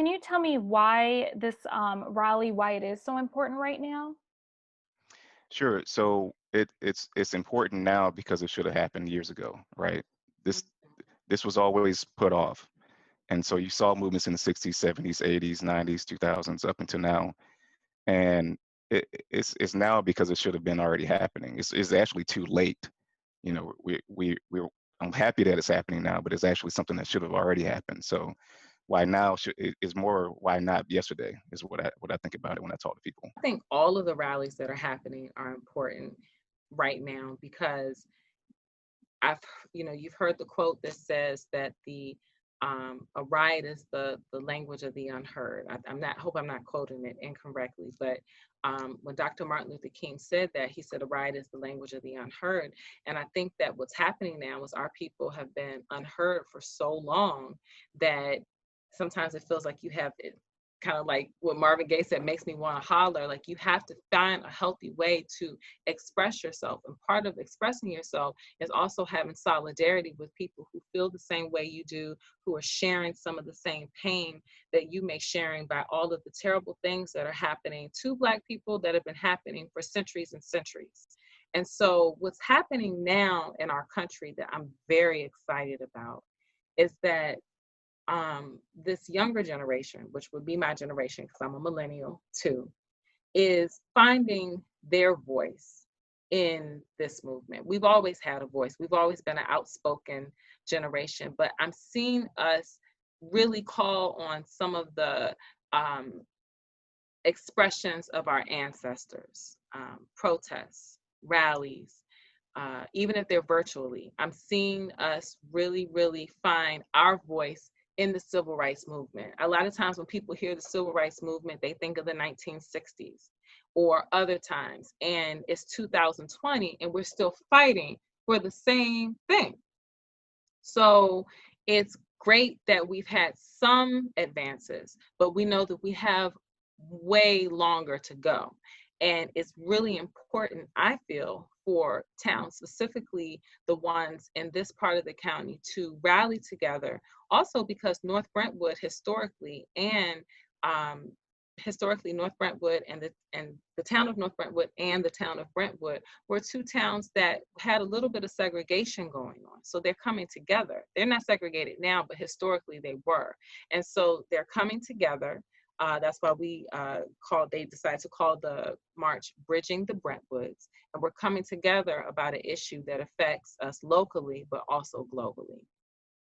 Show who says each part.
Speaker 1: can you tell me why this rally, why it is so important right now?
Speaker 2: Sure. So it's important now because it should have happened years ago, right? This this was always put off. And so you saw movements in the 60s, 70s, 80s, 90s, 2000s up until now. And it's now because it should have been already happening. It's actually too late. We're I'm happy that it's happening now, but it's actually something that should have already happened. So why now is more why not yesterday is what I think about it when I talk to people.
Speaker 3: I think all of the rallies that are happening are important right now because I've, you've heard the quote that says that a riot is the language of the unheard. I'm not, hope I'm not quoting it incorrectly, but when Dr. Martin Luther King said that, he said a riot is the language of the unheard. And I think that what's happening now is our people have been unheard for so long that sometimes it feels like you have it, kind of like what Marvin Gaye said, makes me want to holler. Like you have to find a healthy way to express yourself. And part of expressing yourself is also having solidarity with people who feel the same way you do, who are sharing some of the same pain that you may sharing by all of the terrible things that are happening to Black people that have been happening for centuries and centuries. And so what's happening now in our country that I'm very excited about is that this younger generation, which would be my generation because I'm a millennial too, is finding their voice in this movement. We've always had a voice. We've always been an outspoken generation, but I'm seeing us really call on some of the expressions of our ancestors, protests, rallies, even if they're virtually. I'm seeing us really, really find our voice in the civil rights movement. A lot of times when people hear the civil rights movement, they think of the 1960s or other times, and it's 2020 and we're still fighting for the same thing. So it's great that we've had some advances, but we know that we have way longer to go. And it's really important, I feel, for towns, specifically the ones in this part of the county, to rally together. Also, because North Brentwood historically North Brentwood and the town of North Brentwood and the town of Brentwood were two towns that had a little bit of segregation going on. So they're coming together. They're not segregated now, but historically they were. And so they're coming together. That's why they decided to call the march Bridging the Brentwoods. And we're coming together about an issue that affects us locally, but also globally.